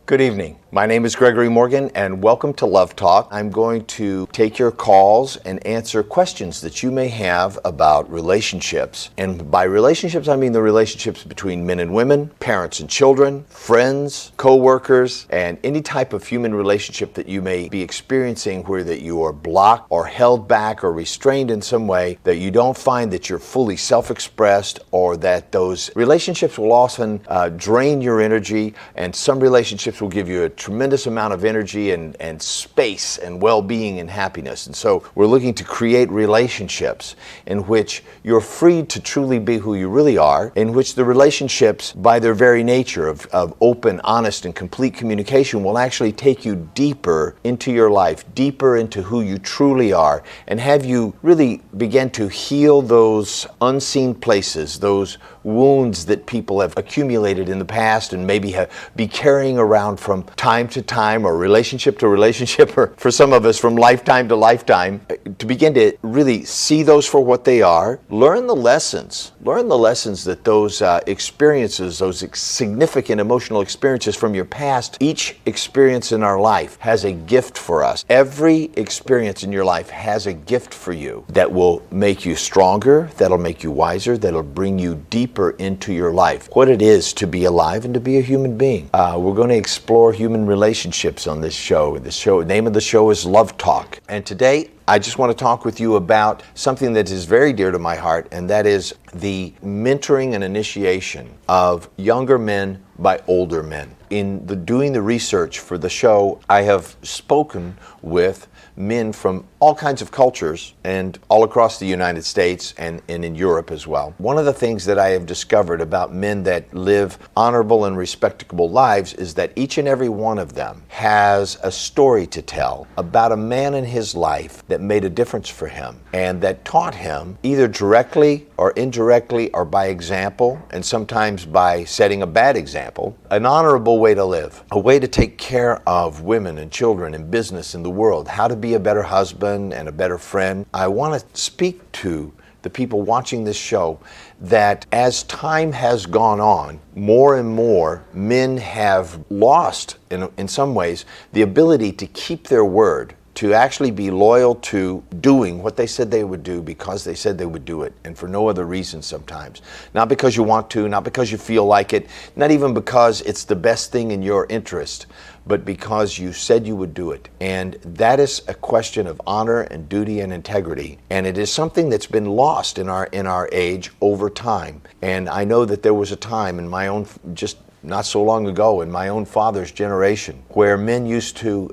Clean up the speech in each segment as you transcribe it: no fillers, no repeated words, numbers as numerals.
Good evening. My name is Gregory Morgan, and welcome to Love Talk. I'm going to take your calls and answer questions that you may have about relationships. And by relationships, I mean the relationships between men and women, parents and children, friends, co-workers, and any type of human relationship that you may be experiencing where that you are blocked or held back or restrained in some way, that you don't find that you're fully self-expressed, or that those relationships will often drain your energy, and some relationships will give you a tremendous amount of energy and space and well-being and happiness. And so we're looking to create relationships in which you're free to truly be who you really are, in which the relationships, by their very nature of open, honest, and complete communication, will actually take you deeper into your life, deeper into who you truly are, and have you really begin to heal those unseen places, those wounds that people have accumulated in the past and maybe be carrying around from time to time, or relationship to relationship, or for some of us from lifetime to lifetime, to begin to really see those for what they are. Learn the lessons that those experiences, those significant emotional experiences from your past, each experience in our life has a gift for us. Every experience in your life has a gift for you that will make you stronger, that'll make you wiser, that'll bring you deeper into your life, what it is to be alive and to be a human being. We're going to explore human relationships on this show. The name of the show is Love Talk. And today, I just want to talk with you about something that is very dear to my heart, and that is the mentoring and initiation of younger men by older men. In doing the research for the show, I have spoken with men from all kinds of cultures and all across the United States and in Europe as well. One of the things that I have discovered about men that live honorable and respectable lives is that each and every one of them has a story to tell about a man in his life that made a difference for him, and that taught him, either directly or indirectly or by example, and sometimes by setting a bad example, an honorable way to live, a way to take care of women and children and business in the world, how to be a better husband and a better friend. I want to speak to the people watching this show that as time has gone on, more and more men have lost, in some ways, the ability to keep their word, to actually be loyal to doing what they said they would do because they said they would do it, and for no other reason sometimes. Not because you want to, not because you feel like it, not even because it's the best thing in your interest, but because you said you would do it. And that is a question of honor and duty and integrity. And it is something that's been lost in our age over time. And I know that there was a time in my own, just not so long ago, in my own father's generation, where men used to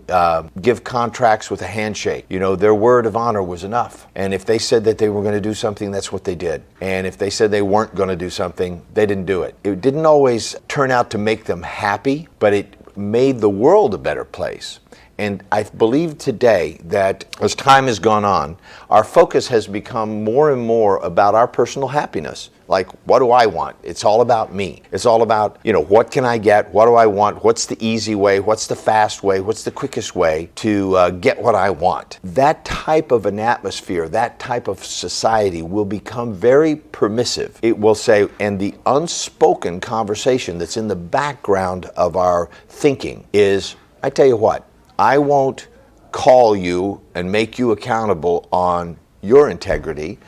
give contracts with a handshake. You know, their word of honor was enough. And if they said that they were going to do something, that's what they did. And if they said they weren't going to do something, they didn't do it. It didn't always turn out to make them happy, but it made the world a better place. And I believe today that as time has gone on, our focus has become more and more about our personal happiness. Like, what do I want? It's all about me. It's all about, what can I get? What do I want? What's the easy way? What's the fast way? What's the quickest way to get what I want? That type of an atmosphere, that type of society will become very permissive. It will say, and the unspoken conversation that's in the background of our thinking is, I tell you what, I won't call you and make you accountable on your integrity,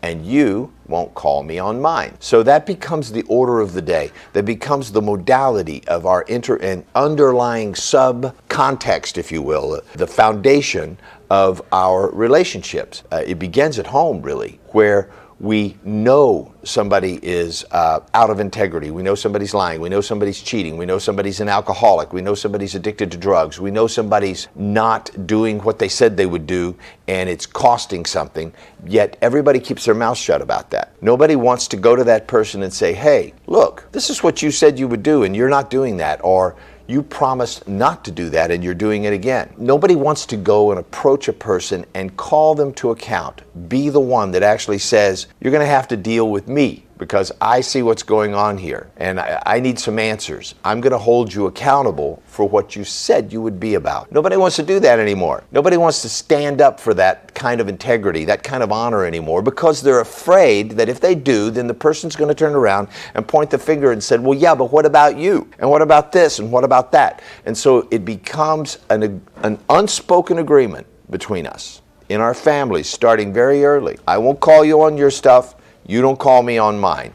and you won't call me on mine. So that becomes the order of the day. That becomes the modality of our and underlying sub-context, if you will, the foundation of our relationships. It begins at home, really, where we know somebody is out of integrity. We know somebody's lying. We know somebody's cheating. We know somebody's an alcoholic. We know somebody's addicted to drugs. We know somebody's not doing what they said they would do, and it's costing something. Yet everybody keeps their mouth shut about that. Nobody wants to go to that person and say, hey, look, this is what you said you would do, and you're not doing that. Or you promised not to do that and you're doing it again. Nobody wants to go and approach a person and call them to account. Be the one that actually says, you're going to have to deal with me because I see what's going on here and I need some answers. I'm going to hold you accountable for what you said you would be about. Nobody wants to do that anymore. Nobody wants to stand up for that kind of integrity, that kind of honor anymore, because they're afraid that if they do, then the person's going to turn around and point the finger and say, well, yeah, but what about you? And what about this? And what about that? And so it becomes an unspoken agreement between us in our families starting very early. I won't call you on your stuff. You don't call me on mine.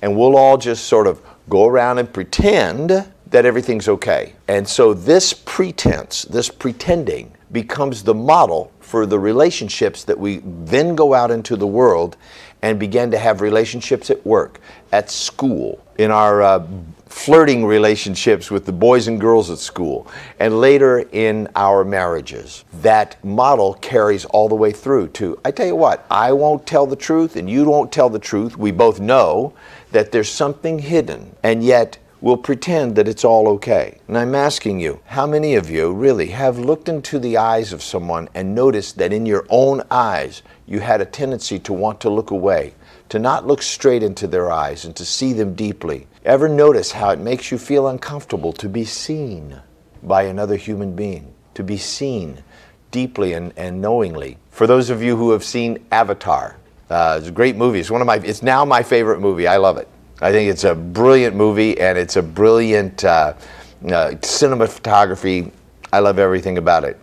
And we'll all just sort of go around and pretend that everything's okay. And so this pretense, this pretending, becomes the model for the relationships that we then go out into the world and begin to have relationships at work, at school, in our flirting relationships with the boys and girls at school, and later in our marriages. That model carries all the way through to, I tell you what, I won't tell the truth and you won't tell the truth. We both know that there's something hidden, and yet we'll pretend that it's all okay. And I'm asking you, how many of you really have looked into the eyes of someone and noticed that in your own eyes you had a tendency to want to look away, to not look straight into their eyes and to see them deeply? Ever notice how it makes you feel uncomfortable to be seen by another human being, to be seen deeply and knowingly? For those of you who have seen Avatar, it's a great movie. It's now my favorite movie. I love it. I think it's a brilliant movie, and it's a brilliant cinematography. I love everything about it.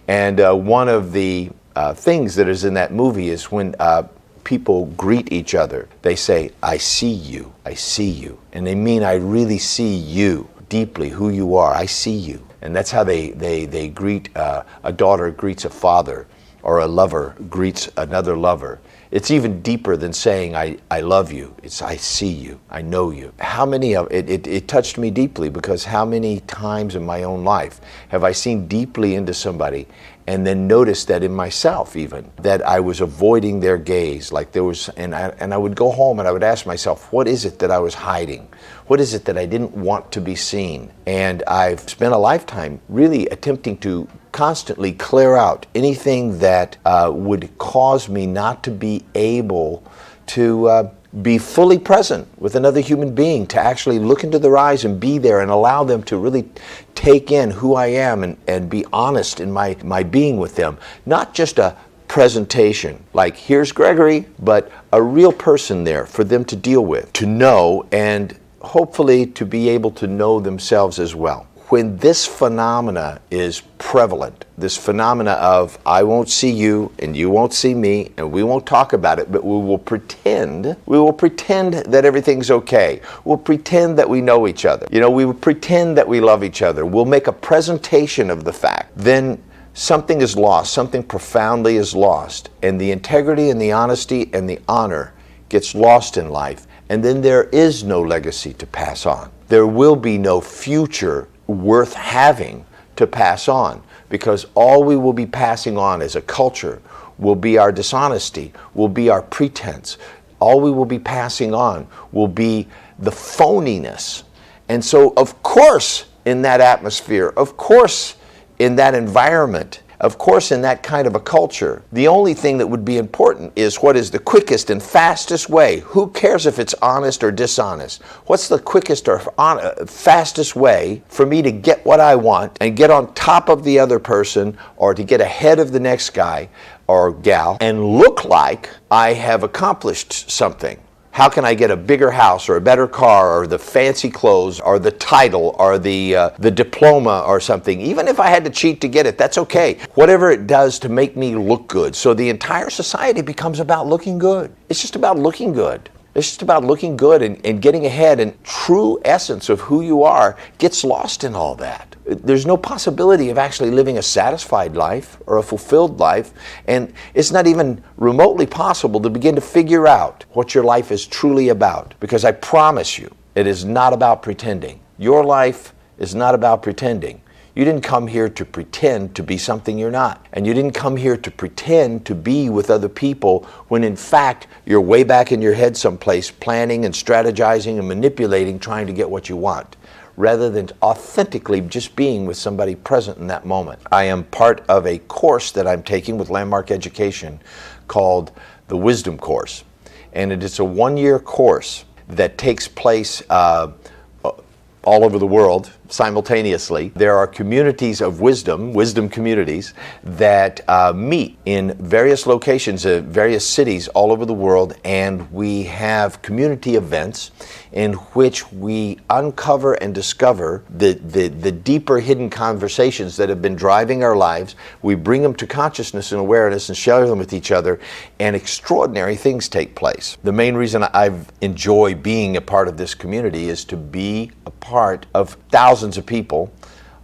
And one of the things that is in that movie is when people greet each other, they say, I see you, I see you. And they mean, I really see you deeply, who you are, I see you. And that's how they greet, a daughter greets a father, or a lover greets another lover. It's even deeper than saying, I love you. It's, I see you, I know you. How many of it touched me deeply, because how many times in my own life have I seen deeply into somebody and then noticed that in myself even, that I was avoiding their gaze, like there was, and I would go home and I would ask myself, what is it that I was hiding? What is it that I didn't want to be seen? And I've spent a lifetime really attempting to constantly clear out anything that would cause me not to be able to be fully present with another human being, to actually look into their eyes and be there and allow them to really take in who I am and be honest in my being with them. Not just a presentation, like here's Gregory, but a real person there for them to deal with, to know, and hopefully to be able to know themselves as well. When this phenomena is prevalent, this phenomena of I won't see you and you won't see me and we won't talk about it, but we will pretend that everything's okay. We'll pretend that we know each other. We will pretend that we love each other. We'll make a presentation of the fact. Then something is lost, something profoundly is lost, and the integrity and the honesty and the honor gets lost in life, and then there is no legacy to pass on. There will be no future worth having to pass on, because all we will be passing on as a culture will be our dishonesty, will be our pretense. All we will be passing on will be the phoniness. And so, of course, in that atmosphere, of course, in that environment, of course, in that kind of a culture, the only thing that would be important is what is the quickest and fastest way. Who cares if it's honest or dishonest? What's the quickest or fastest way for me to get what I want and get on top of the other person, or to get ahead of the next guy or gal and look like I have accomplished something? How can I get a bigger house or a better car or the fancy clothes or the title or the diploma or something? Even if I had to cheat to get it, that's okay. Whatever it does to make me look good. So the entire society becomes about looking good. It's just about looking good. It's just about looking good and getting ahead, and true essence of who you are gets lost in all that. There's no possibility of actually living a satisfied life or a fulfilled life, and it's not even remotely possible to begin to figure out what your life is truly about, because I promise you, it is not about pretending. Your life is not about pretending. You didn't come here to pretend to be something you're not. And you didn't come here to pretend to be with other people when in fact you're way back in your head someplace planning and strategizing and manipulating, trying to get what you want, rather than authentically just being with somebody present in that moment. I am part of a course that I'm taking with Landmark Education called the Wisdom Course. And it is a one-year course that takes place all over the world simultaneously. There are communities of wisdom communities that meet in various locations, various cities all over the world, and we have community events in which we uncover and discover the deeper hidden conversations that have been driving our lives. We bring them to consciousness and awareness and share them with each other, and extraordinary things take place. The main reason I enjoy being a part of this community is to be a part of thousands of people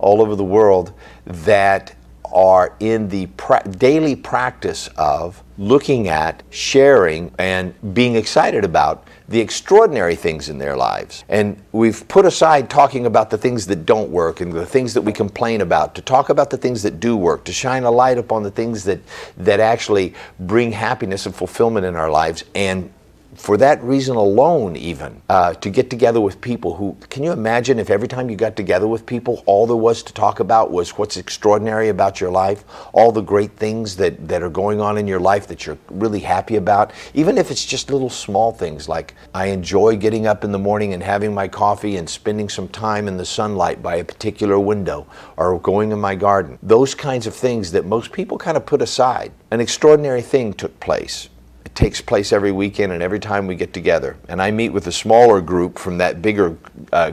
all over the world that are in the daily practice of looking at, sharing, and being excited about the extraordinary things in their lives. And we've put aside talking about the things that don't work and the things that we complain about to talk about the things that do work, to shine a light upon the things that actually bring happiness and fulfillment in our lives. And for that reason alone, even, to get together with people who, can you imagine if every time you got together with people, all there was to talk about was what's extraordinary about your life, all the great things that are going on in your life that you're really happy about, even if it's just little small things like, I enjoy getting up in the morning and having my coffee and spending some time in the sunlight by a particular window or going in my garden. Those kinds of things that most people kind of put aside. An extraordinary thing took place. It takes place every weekend and every time we get together. And I meet with a smaller group from that bigger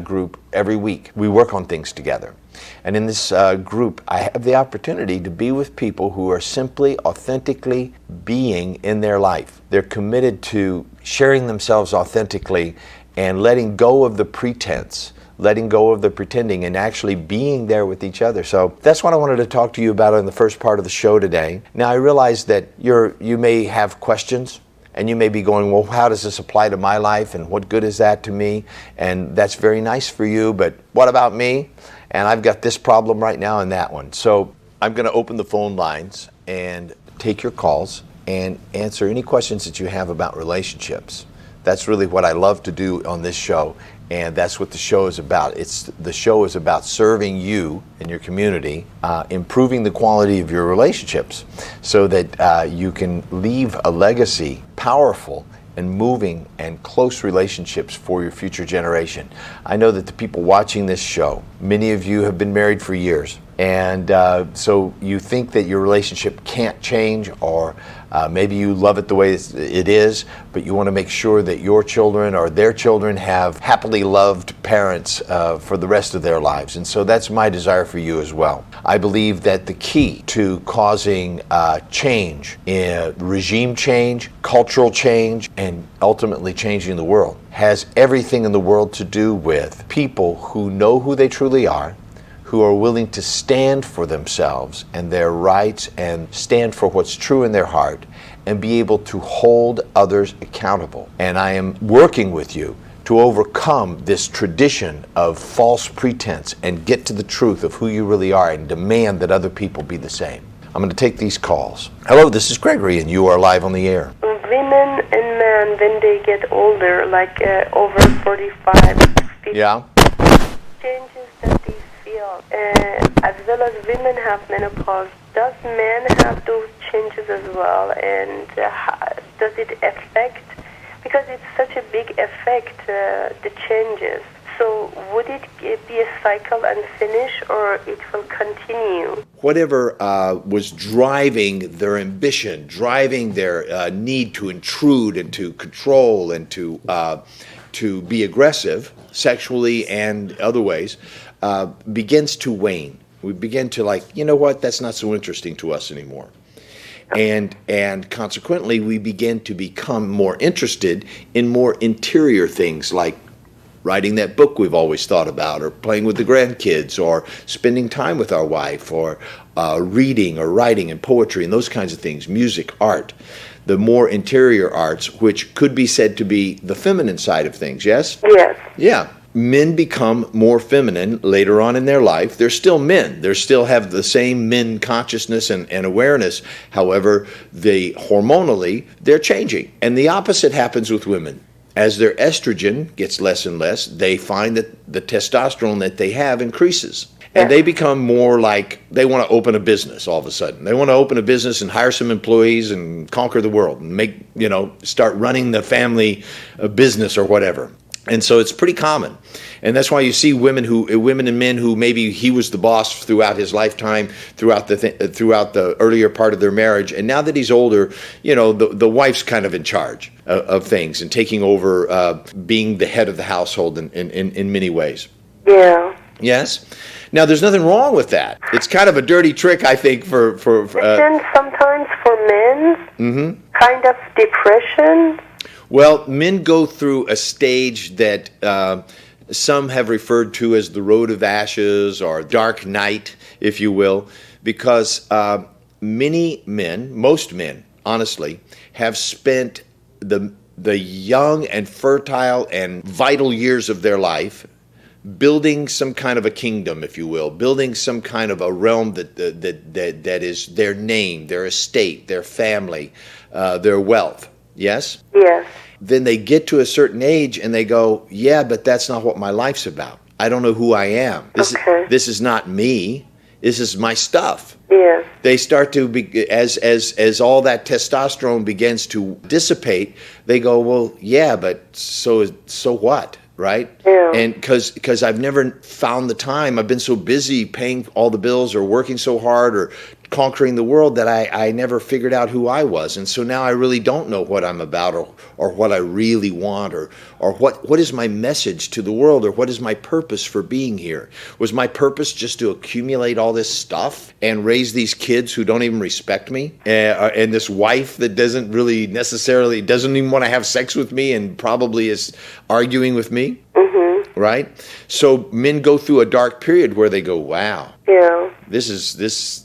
group every week. We work on things together. And in this group, I have the opportunity to be with people who are simply, authentically being in their life. They're committed to sharing themselves authentically and letting go of the pretense, letting go of the pretending, and actually being there with each other. So that's what I wanted to talk to you about in the first part of the show today. Now, I realize that you may have questions, and you may be going, well, how does this apply to my life, and what good is that to me? And that's very nice for you, but what about me? And I've got this problem right now and that one. So I'm going to open the phone lines and take your calls and answer any questions that you have about relationships. That's really what I love to do on this show, and that's what the show is about. The show is about serving you and your community, improving the quality of your relationships so that you can leave a legacy, powerful and moving and close relationships for your future generation. I know that the people watching this show, many of you have been married for years, and so you think that your relationship can't change, or maybe you love it the way it is, but you want to make sure that your children or their children have happily loved parents for the rest of their lives. And so that's my desire for you as well. I believe that the key to causing change, regime change, cultural change, and ultimately changing the world has everything in the world to do with people who know who they truly are, who are willing to stand for themselves and their rights and stand for what's true in their heart and be able to hold others accountable. And I am working with you to overcome this tradition of false pretense and get to the truth of who you really are and demand that other people be the same. I'm going to take these calls. Hello, this is Gregory, and you are live on the air. Women and men, when they get older, like over 45, 50, Yeah. changes that they feel, as well as women have menopause, does men have those changes as well? And does it affect, because it's such a big effect, the changes. So would it be a cycle and finish, or it will continue? Whatever was driving their ambition, driving their need to intrude and to control and to be aggressive, sexually and other ways, begins to wane. We begin to you know what, that's not so interesting to us anymore. And consequently, we begin to become more interested in more interior things like writing that book we've always thought about, or playing with the grandkids, or spending time with our wife, or reading or writing and poetry and those kinds of things, music, art, the more interior arts, which could be said to be the feminine side of things, yes? Yes. Yeah. Men become more feminine later on in their life. They're still men. They still have the same men consciousness and awareness. However, hormonally, they're changing. And the opposite happens with women. As their estrogen gets less and less, they find that the testosterone that they have increases. And they become more like they want to open a business all of a sudden. They want to open a business and hire some employees and conquer the world and make, start running the family business or whatever. And so it's pretty common. And that's why you see women and men who maybe he was the boss throughout his lifetime, throughout the earlier part of their marriage. And now that he's older, the wife's kind of in charge of things and taking over, being the head of the household in many ways. Yeah. Yes. Now, there's nothing wrong with that. It's kind of a dirty trick, I think, for and sometimes for men, kind of depression. Well, men go through a stage that some have referred to as the road of ashes or dark night, if you will, because many men, most men, honestly, have spent the young and fertile and vital years of their life building some kind of a kingdom, if you will, building some kind of a realm that is their name, their estate, their family, their wealth. Yes? Yes. Then they get to a certain age and they go, yeah, but that's not what my life's about. I don't know who I am. This is not me. This is my stuff. Yes. They start to be, as all that testosterone begins to dissipate, they go, well, yeah, but so what? Right? Yeah. And because I've never found the time, I've been so busy paying all the bills or working so hard or conquering the world that I never figured out who I was. And so now I really don't know what I'm about or what I really want or what is my message to the world or what is my purpose for being here. Was my purpose just to accumulate all this stuff and raise these kids who don't even respect me and this wife that doesn't even want to have sex with me and probably is arguing with me? Mm-hmm. Right? So men go through a dark period where they go, wow. Yeah.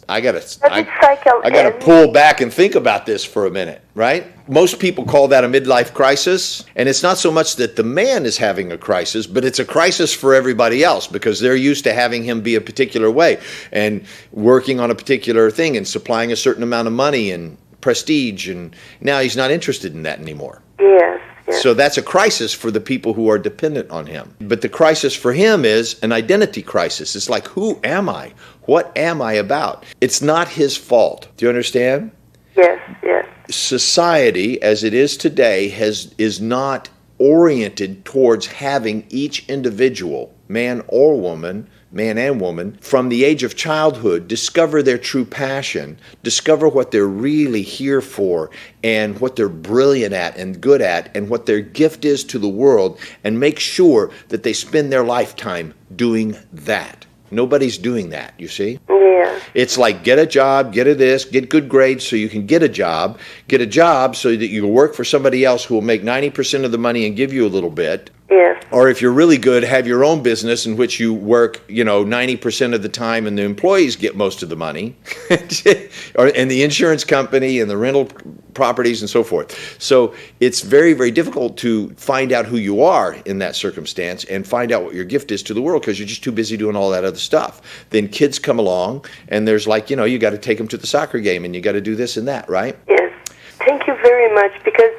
I gotta pull back and think about this for a minute, right? Most people call that a midlife crisis, and it's not so much that the man is having a crisis, but it's a crisis for everybody else because they're used to having him be a particular way and working on a particular thing and supplying a certain amount of money and prestige, and now he's not interested in that anymore. Yes. Yes. So that's a crisis for the people who are dependent on him. But the crisis for him is an identity crisis. It's like, who am I? What am I about? It's not his fault. Do you understand? Yes, yes. Society, as it is today, is not oriented towards having each individual, man and woman, from the age of childhood, discover their true passion, discover what they're really here for, and what they're brilliant at and good at, and what their gift is to the world, and make sure that they spend their lifetime doing that. Nobody's doing that, you see? Yeah. It's like get a job, get good grades so you can get a job so that you can work for somebody else who will make 90% of the money and give you a little bit. Yes. Or if you're really good, have your own business in which you work, 90% of the time and the employees get most of the money. And the insurance company and the rental properties and so forth. So it's very, very difficult to find out who you are in that circumstance and find out what your gift is to the world because you're just too busy doing all that other stuff. Then kids come along and there's you got to take them to the soccer game and you got to do this and that, right? Yes. Thank you very much because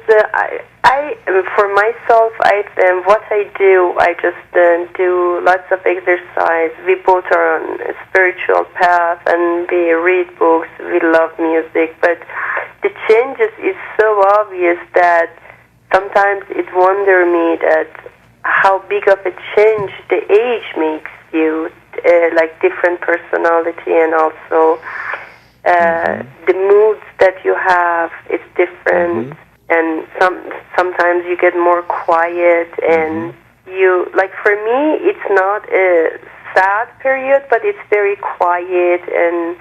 I for myself, what I do, I just do lots of exercise. We both are on a spiritual path and we read books. We love music, but the changes is so obvious that sometimes it wonders me that how big of a change the age makes you, like different personality and also the moods that you have is different, and sometimes you get more quiet, and you like. For me, it's not a sad period, but it's very quiet and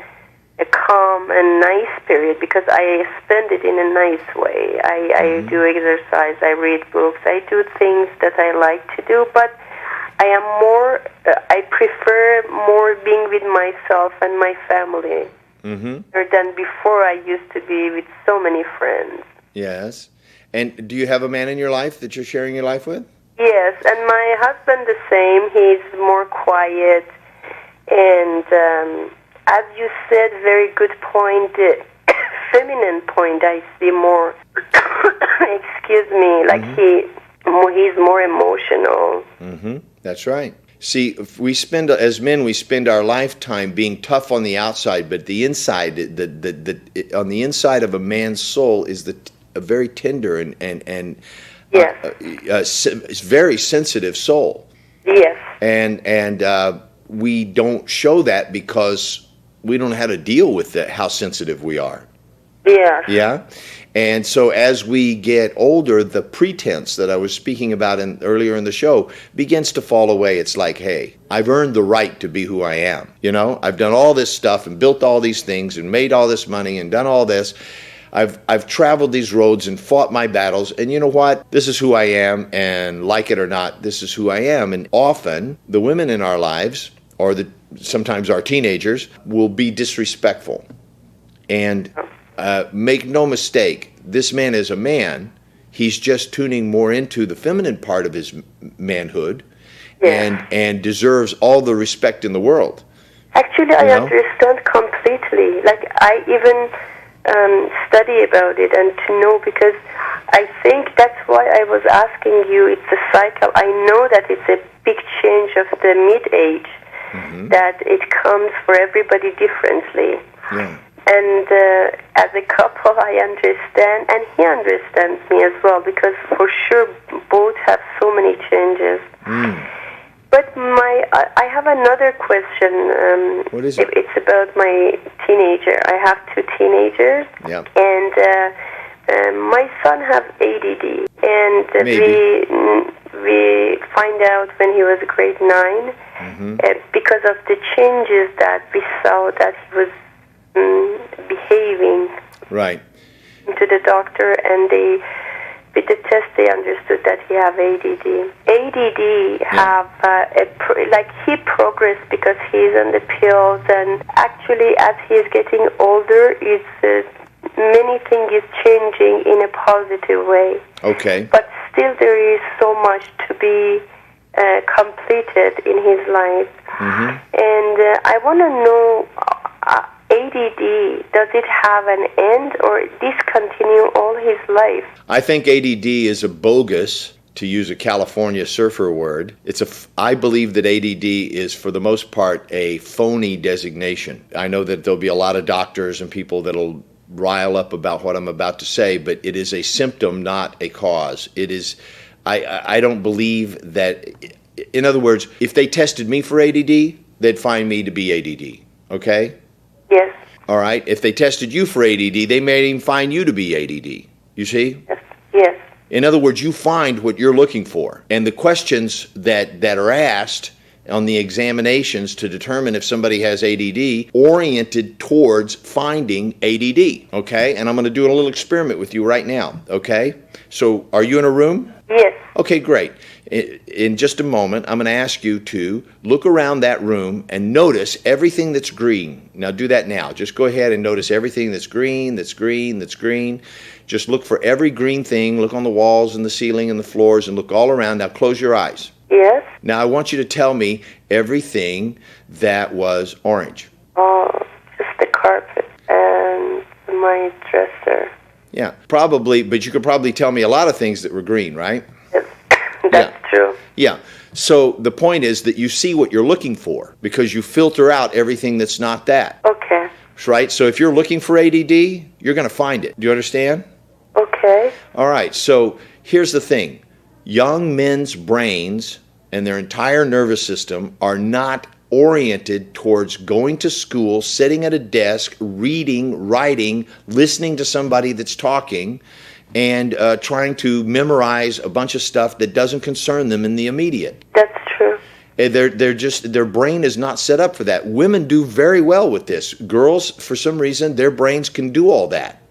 a calm and nice period because I spend it in a nice way. I do exercise, I read books, I do things that I like to do, but I prefer more being with myself and my family. Than before I used to be with so many friends. Yes. And do you have a man in your life that you're sharing your life with? Yes, and my husband the same. He's more quiet. And as you said, very good point, feminine point, I see more, excuse me, like he's more emotional. That's right. See, if we spend as men, we spend our lifetime being tough on the outside, but the inside, on the inside of a man's soul is a very tender and Yes. It's very sensitive soul. Yes. And we don't show that because we don't know how to deal with how sensitive we are. Yes. Yeah. And so as we get older, the pretense that I was speaking about earlier in the show begins to fall away. It's like, hey, I've earned the right to be who I am. You know, I've done all this stuff and built all these things and made all this money and done all this. I've traveled these roads and fought my battles, and you know what? This is who I am, and like it or not, this is who I am. And often the women in our lives, or sometimes our teenagers, will be disrespectful. And make no mistake, this man is a man. He's just tuning more into the feminine part of his manhood, and deserves all the respect in the world. Actually, I understand completely. Like, I even study about it and to know, because I think that's why I was asking you. It's a cycle. I know that it's a big change of the mid-age, that it comes for everybody differently. Yeah. And as a couple, I understand, and he understands me as well, because for sure both have so many changes. But I have another question. What is it? It's about my teenager. I have two teenagers, and my son has ADD, and we find out when he was grade 9, because of the changes that we saw that he was behaving. Right. To the doctor, and with the test they understood that he have ADD. ADD have he progressed because he's on the pills, and actually as he is getting older, many things is changing in a positive way. Okay. But still there is so much to be completed in his life. And I want to know, ADD, does it have an end or discontinue all his life? I think ADD is a bogus, to use a California surfer word. I believe that ADD is, for the most part, a phony designation. I know that there'll be a lot of doctors and people that'll rile up about what I'm about to say, but it is a symptom, not a cause. It is. I don't believe that. In other words, if they tested me for ADD, they'd find me to be ADD. Okay? Yes. All right. If they tested you for ADD, they may even find you to be ADD. You see? Yes. In other words, you find what you're looking for. And the questions that are asked on the examinations to determine if somebody has ADD oriented towards finding ADD. Okay? And I'm going to do a little experiment with you right now. Okay? So are you in a room? Yes. Okay, great. In just a moment, I'm going to ask you to look around that room and notice everything that's green. Now do that now. Just go ahead and notice everything that's green, that's green, that's green. Just look for every green thing. Look on the walls and the ceiling and the floors and look all around. Now close your eyes. Yes. Now I want you to tell me everything that was orange. Oh, just the carpet and my dresser. Yeah, probably, but you could probably tell me a lot of things that were green, right? Yes. That's true. Yeah. So the point is that you see what you're looking for because you filter out everything that's not that. Okay. Right? So if you're looking for ADD, you're going to find it. Do you understand? Okay. All right. So here's the thing. Young men's brains and their entire nervous system are not oriented towards going to school, sitting at a desk, reading, writing, listening to somebody that's talking, and trying to memorize a bunch of stuff that doesn't concern them in the immediate. That's true. Their brain is not set up for that. Women do very well with this. Girls, for some reason, their brains can do all that.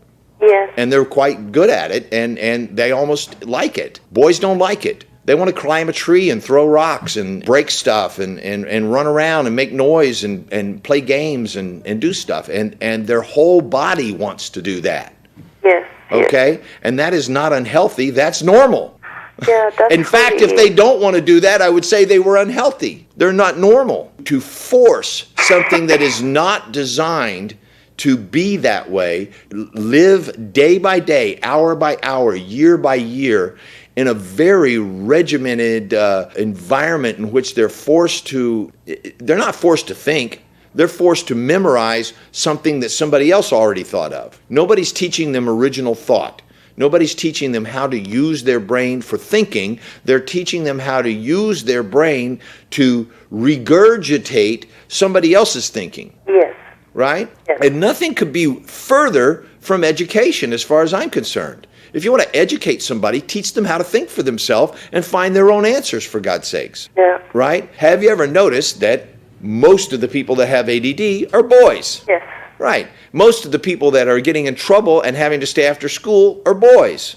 Yes. And they're quite good at it, and they almost like it. Boys don't like it. They want to climb a tree and throw rocks and break stuff and run around and make noise and play games and do stuff. And their whole body wants to do that. Yes. Okay? Yes. And that is not unhealthy. That's normal. Yeah, that's In fact, if they don't want to do that, I would say they were unhealthy. They're not normal. To force something that is not designed to be that way, live day by day, hour by hour, year by year, in a very regimented environment in which they're not forced to think. They're forced to memorize something that somebody else already thought of. Nobody's teaching them original thought. Nobody's teaching them how to use their brain for thinking. They're teaching them how to use their brain to regurgitate somebody else's thinking. Yes. Right? Yes. And nothing could be further from education as far as I'm concerned. If you want to educate somebody, teach them how to think for themselves and find their own answers, for God's sakes. Yeah. Right? Have you ever noticed that most of the people that have ADD are boys? Yes. Right. Most of the people that are getting in trouble and having to stay after school are boys.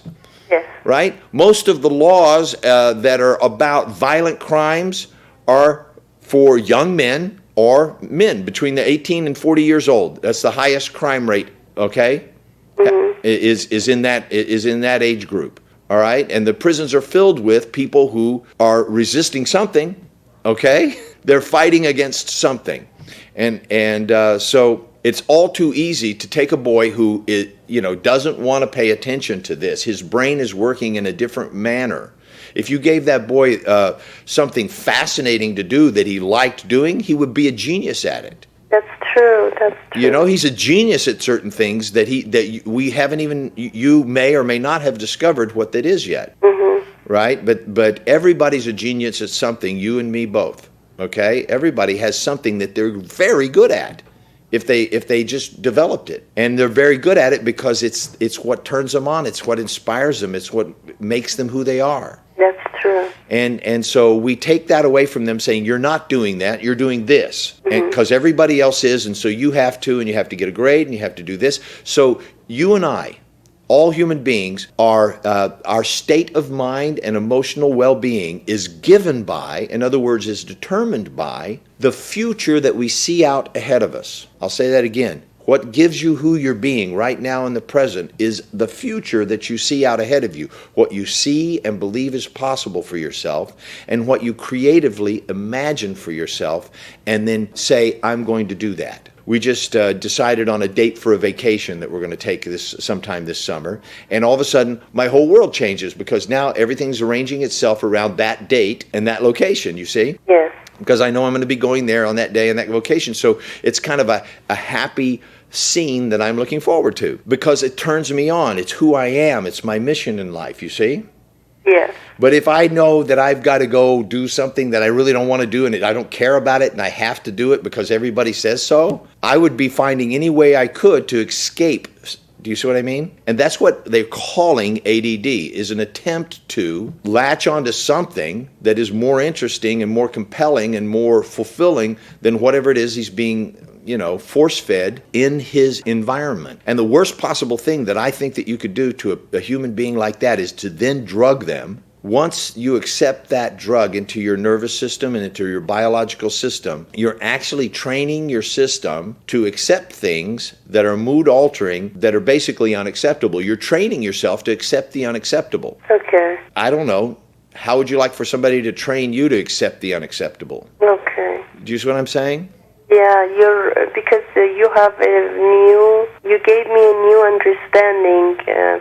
Yes. Right? Most of the laws that are about violent crimes are for young men or men between the 18 and 40 years old. That's the highest crime rate, okay? Mm-hmm. Is in that age group. All right? And the prisons are filled with people who are resisting something, okay? They're fighting against something. And so it's all too easy to take a boy who doesn't want to pay attention to this. His brain is working in a different manner. If you gave that boy something fascinating to do that he liked doing, he would be a genius at it. That's true. That's true. You know, he's a genius at certain things that we haven't even, you may or may not have discovered what that is yet. Mm-hmm. Right? But everybody's a genius at something, you and me both. Okay? Everybody has something that they're very good at if they just developed it. And they're very good at it because it's what turns them on, it's what inspires them, it's what makes them who they are. That's true. And so we take that away from them saying, you're not doing that, you're doing this. Mm-hmm. And because everybody else is, and so you have to, and you have to get a grade, and you have to do this. So you and I, all human beings, our state of mind and emotional well-being is given by, in other words, is determined by the future that we see out ahead of us. I'll say that again. What gives you who you're being right now in the present is the future that you see out ahead of you, what you see and believe is possible for yourself, and what you creatively imagine for yourself, and then say, I'm going to do that. We just decided on a date for a vacation that we're going to take this sometime this summer, and all of a sudden my whole world changes because now everything's arranging itself around that date and that location, you see? Yes. Because I know I'm going to be going there on that day and that location, so it's kind of a happy scene that I'm looking forward to because it turns me on. It's who I am. It's my mission in life, you see? Yes. But if I know that I've got to go do something that I really don't want to do and I don't care about it and I have to do it because everybody says so, I would be finding any way I could to escape. Do you see what I mean? And that's what they're calling ADD, is an attempt to latch onto something that is more interesting and more compelling and more fulfilling than whatever it is he's being force-fed in his environment. And the worst possible thing that I think that you could do to a human being like that is to then drug them. Once you accept that drug into your nervous system and into your biological system, you're actually training your system to accept things that are mood-altering, that are basically unacceptable. You're training yourself to accept the unacceptable. Okay. I don't know. How would you like for somebody to train you to accept the unacceptable? Okay. Do you see what I'm saying? Yeah, because you gave me a new understanding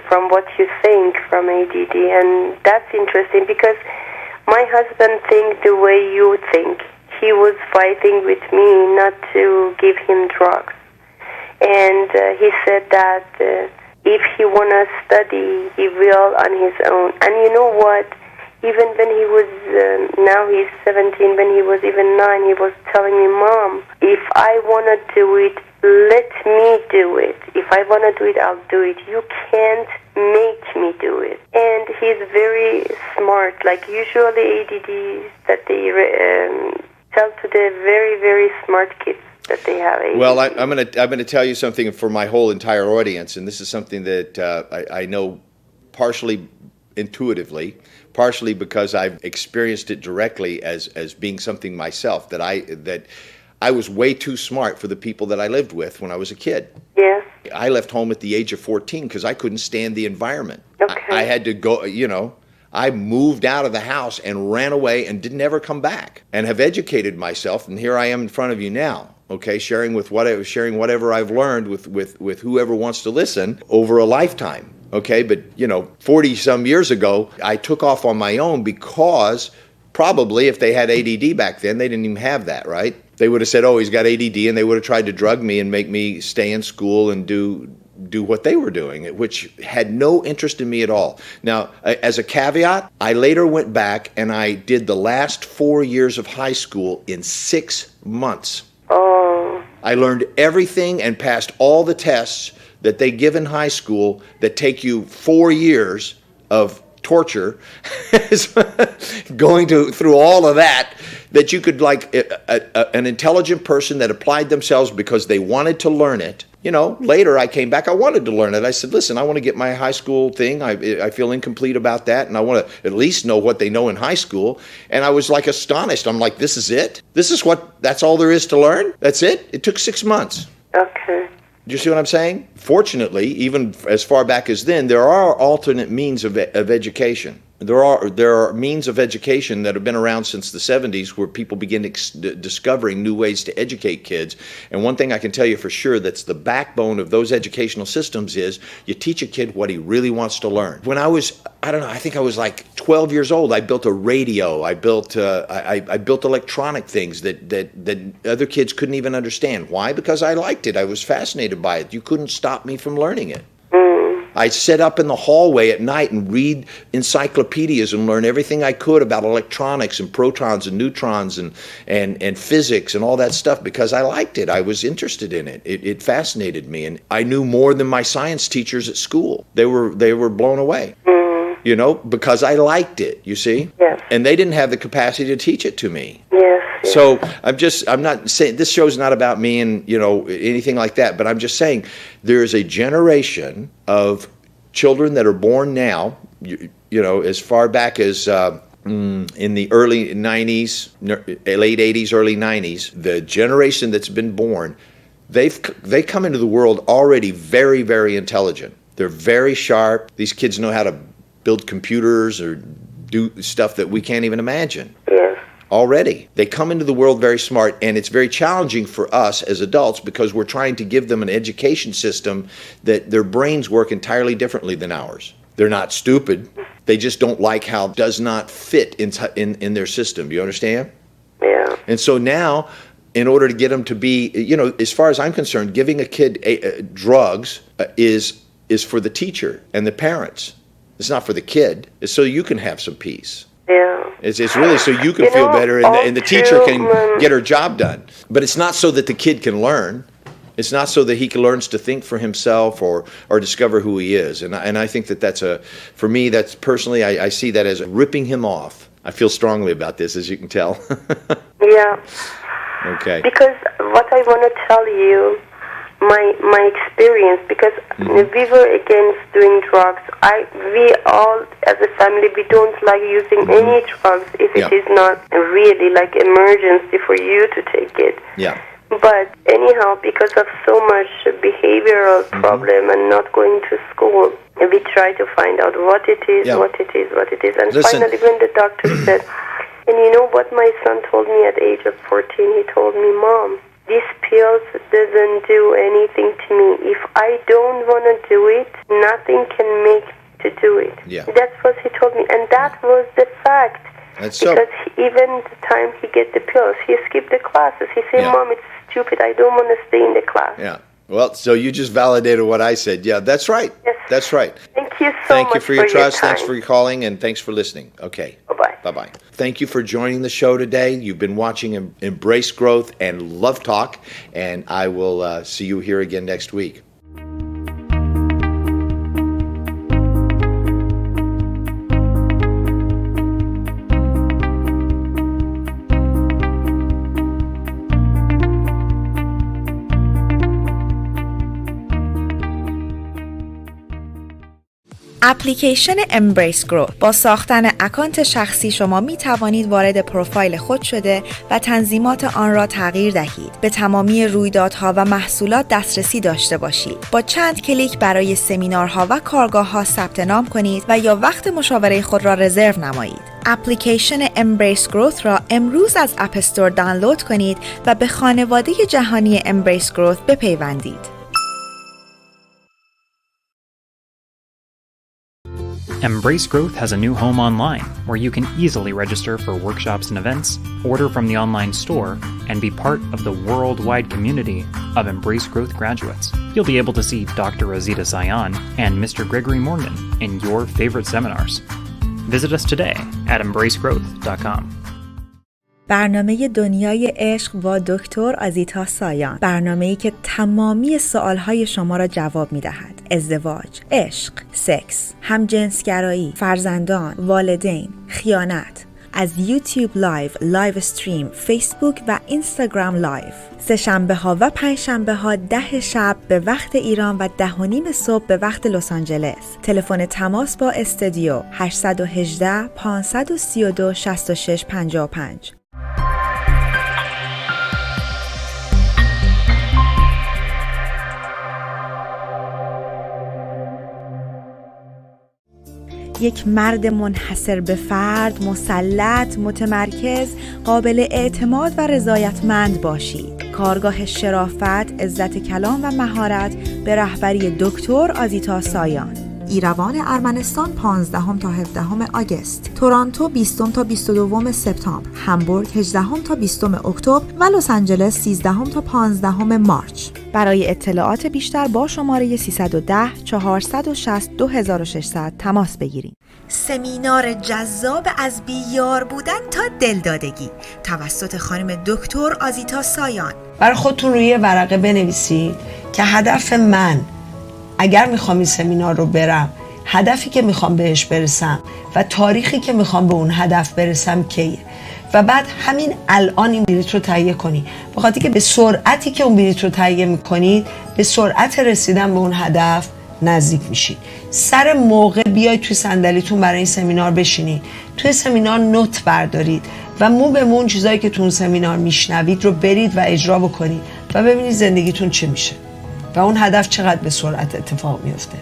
from what you think from ADD, and that's interesting because my husband thinks the way you think. He was fighting with me not to give him drugs, and he said that if he want to study, he will on his own. And you know what? Even when he was, now he's 17, when he was even 9, he was telling me, Mom, if I want to do it, let me do it. If I want to do it, I'll do it. You can't make me do it. And he's very smart. Like usually ADD that they tell to the very, very smart kids that they have ADD. Well, I'm going to tell you something for my whole entire audience, and this is something that I know partially intuitively, partially because I've experienced it directly as being something myself, that I was way too smart for the people that I lived with when I was a kid. Yes. I left home at the age of 14 because I couldn't stand the environment. Okay. I had to go, I moved out of the house and ran away and didn't ever come back, and have educated myself, and here I am in front of you now. Okay, sharing whatever I've learned with whoever wants to listen over a lifetime. Okay, but 40 some years ago, I took off on my own because probably if they had ADD back then, they didn't even have that, right? They would have said, oh, he's got ADD, and they would have tried to drug me and make me stay in school and do what they were doing, which had no interest in me at all. Now, as a caveat, I later went back and I did the last 4 years of high school in 6 months. Oh. I learned everything and passed all the tests that they give in high school that take you 4 years of torture, going through all of that you could, like an intelligent person that applied themselves because they wanted to learn it. Later I came back, I wanted to learn it. I said, listen, I want to get my high school thing. I feel incomplete about that, and I want to at least know what they know in high school. And I was like astonished. I'm like, this is it? That's all there is to learn? That's it? It took 6 months. Okay. Do you see what I'm saying? Fortunately, even as far back as then, there are alternate means of education. There are means of education that have been around since the 70s where people begin discovering new ways to educate kids. And one thing I can tell you for sure that's the backbone of those educational systems is you teach a kid what he really wants to learn. When I was, I think I was like 12 years old, I built a radio. I built electronic things that other kids couldn't even understand. Why? Because I liked it. I was fascinated by it. You couldn't stop me from learning it. I'd sit up in the hallway at night and read encyclopedias and learn everything I could about electronics and protons and neutrons and physics and all that stuff because I liked it. I was interested in it. It fascinated me. And I knew more than my science teachers at school. They were blown away. Because I liked it, you see? Yes. And they didn't have the capacity to teach it to me. Yes. So I'm not saying, this show's not about me and, anything like that, but I'm just saying there is a generation of children that are born now, as far back as in the early 90s, late 80s, early 90s, the generation that's been born, they come into the world already very, very intelligent. They're very sharp. These kids know how to build computers or do stuff that we can't even imagine. Yes. Already. They come into the world very smart, and it's very challenging for us as adults because we're trying to give them an education system that their brains work entirely differently than ours. They're not stupid. They just don't like how it does not fit in their system. Do you understand? Yeah. And so now, in order to get them to be, as far as I'm concerned, giving a kid drugs is for the teacher and the parents. It's not for the kid. It's so you can have some peace. Yeah. It's really so you can feel better and the teacher can get her job done. But it's not so that the kid can learn. It's not so that he learns to think for himself or discover who he is. And I think that's for me, that's personally, I see that as ripping him off. I feel strongly about this, as you can tell. Yeah. Okay. Because what I want to tell you, my experience, because we were against doing drugs. We all, as a family, we don't like using any drugs if it is not really like emergency for you to take it. Yeah. But anyhow, because of so much behavioral problem and not going to school, we try to find out what it is. And finally, when the doctor said, and you know what my son told me at the age of 14? He told me, Mom, these pills doesn't do anything to me. If I don't want to do it, nothing can make to do it. Yeah. That's what he told me, and that was the fact. Because even the time he get the pills, he skipped the classes. He said, Mom, it's stupid. I don't want to stay in the class. Yeah. Well, so you just validated what I said. Yeah, that's right. Yes. That's right. Thank you so much. Thank you for your trust. Time. Thanks for calling, and thanks for listening. Okay. Bye-bye. Bye-bye. Thank you for joining the show today. You've been watching Embrace Growth and Love Talk, and I will see you here again next week. اپلیکیشن امبریس گرو با ساختن اکانت شخصی شما می توانید وارد پروفایل خود شده و تنظیمات آن را تغییر دهید. به تمامی رویدادها و محصولات دسترسی داشته باشید. با چند کلیک برای سمینارها و کارگاه‌ها ثبت نام کنید و یا وقت مشاوره خود را رزرو نمایید. اپلیکیشن امبریس گروث را امروز از اپ استور دانلود کنید و به خانواده جهانی امبریس گروث بپیوندید. Embrace Growth has a new home online where you can easily register for workshops and events, order from the online store, and be part of the worldwide community of Embrace Growth graduates. You'll be able to see Dr. Rosita Sayan and Mr. Gregory Morgan in your favorite seminars. Visit us today at embracegrowth.com. برنامه دنیای عشق با دکتر آزیتا سایان، برنامه‌ای که تمامی سوالهای شما را جواب می‌دهد. ازدواج، عشق، سکس، همجنسگرایی، فرزندان، والدین، خیانت. از یوتیوب لایو استریم، فیسبوک و اینستاگرام لایو. سه شنبه ها و پنج شنبه ها 10 شب به وقت ایران و 10:30 صبح به وقت لس آنجلس. تلفن تماس با استودیو 818 532 6655. یک مرد منحصر به فرد، مسلط، متمرکز، قابل اعتماد و رضایتمند باشید. کارگاه شرافت، عزت کلام و مهارت به رهبری دکتر آزیتا سایان. ایروان ارمنستان 15 تا 17 آگوست، تورنتو 20 تا 22 سپتامبر، همبورگ 18 تا 20 اکتبر و لس آنجلس 13 تا 15 مارچ. برای اطلاعات بیشتر با شماره 310 460 2600 تماس بگیرید. سمینار جذاب از بیار بودن تا دلدادگی توسط خانم دکتر آزیتا سایان. برای خودتون روی ورقه بنویسید که هدف من اگر میخوام این سمینار رو برم، هدفی که میخوام بهش برسم و تاریخی که میخوام به اون هدف برسم کیه، و بعد همین الان این بلیط رو تهیه کنید، به خاطر که به سرعتی که اون بلیط رو تهیه میکنید به سرعت رسیدن به اون هدف نزدیک میشید. سر موقع بیاید توی صندلیتون برای این سمینار بشینید، توی سمینار نوت بردارید و مو به مو چیزایی که تو اون سمینار میشنوید رو برید و اجرا بکنید و ببینید زندگیتون چه میشه و اون هدف چقدر به سرعت اتفاق میفته.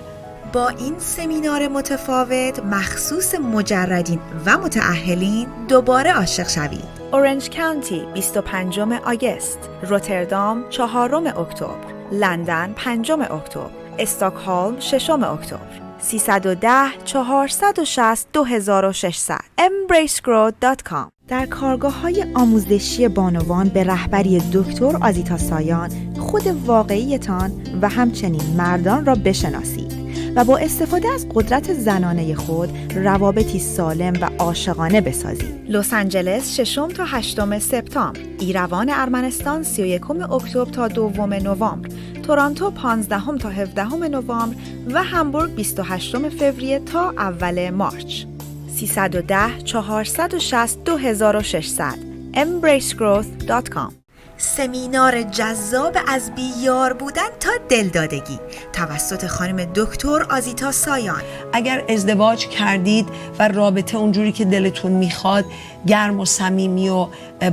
با این سمینار متفاوت مخصوص مجردین و متأهلین دوباره عاشق شوید. اورنج کانتی 25 آگوست، روتردام 4 اکتبر، لندن 5 اکتبر، استکهلم 6 اکتبر. 310 460 2600 embracegrowth.com. در کارگاه‌های آموزشی بانوان به رهبری دکتر آزیتا سایان خود واقعیتان و همچنین مردان را بشناسید و با استفاده از قدرت زنانه خود روابطی سالم و عاشقانه بسازید. لس آنجلس 6 تا 8 سپتامبر، ایروان ارمنستان 31 اکتبر تا 2 نوامبر، تورنتو 15 تا 17 نوامبر و همبورگ 28 فوریه تا اول مارچ. 310 460 2600 embracegrowth.com. سمینار جذاب از بیار بودن تا دلدادگی توسط خانم دکتر آزیتا سایان. اگر ازدواج کردید و رابطه اونجوری که دلتون میخواد گرم و صمیمی و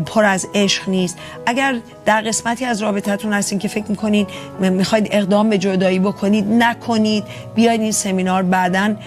پر از عشق نیست، اگر در قسمتی از رابطتون هستین که فکر میکنید میخواید اقدام به جدایی بکنید، نکنید، بیاید این سمینار، بعدن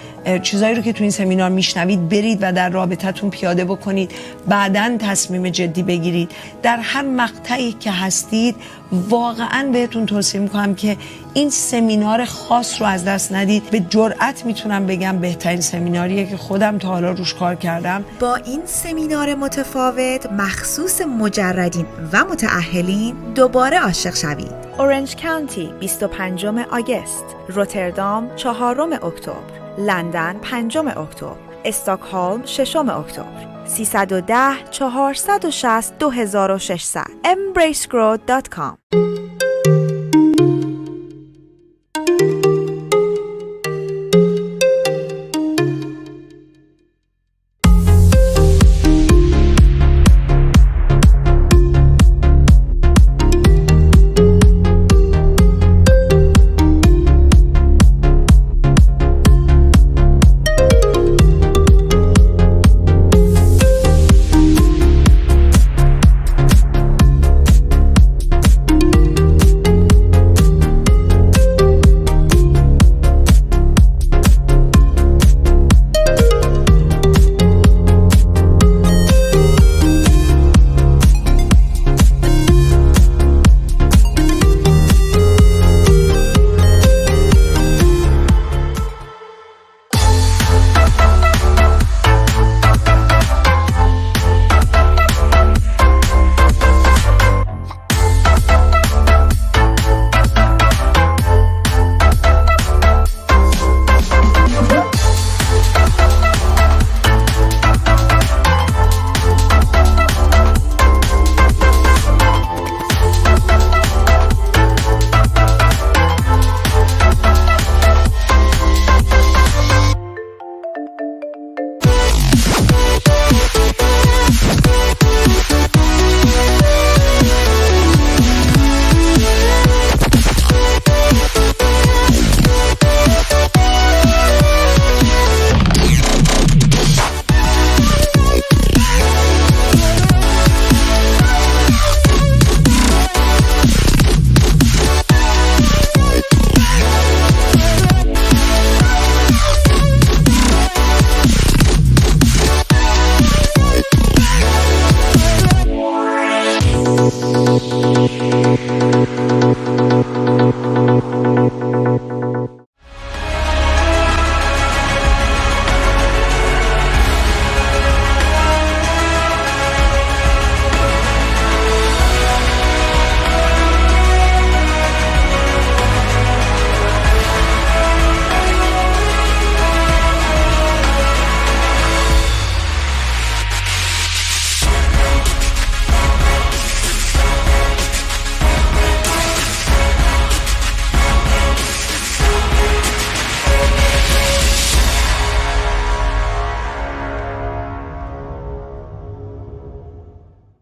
چیزایی رو که تو این سمینار میشنوید برید و در رابطتون پیاده بکنید، بعدن تصمیم جدی بگیرید. در هر مقطعی که هستید واقعا بهتون توصیه میکنم که این سمینار خاص رو از دست ندید. به جرئت میتونم بگم بهترین سمیناریه که خودم تا حالا روش کار کردم. با این سمینار متفاوت مخصوص مجردین و متأهلین دوباره عاشق شوید. اورنج کانتی 25 آگوست، روتردام 4 اکتبر، لندن 5 اکتبر، استکهلم 6 اکتبر. 310 460 2600 embracegrowth.com.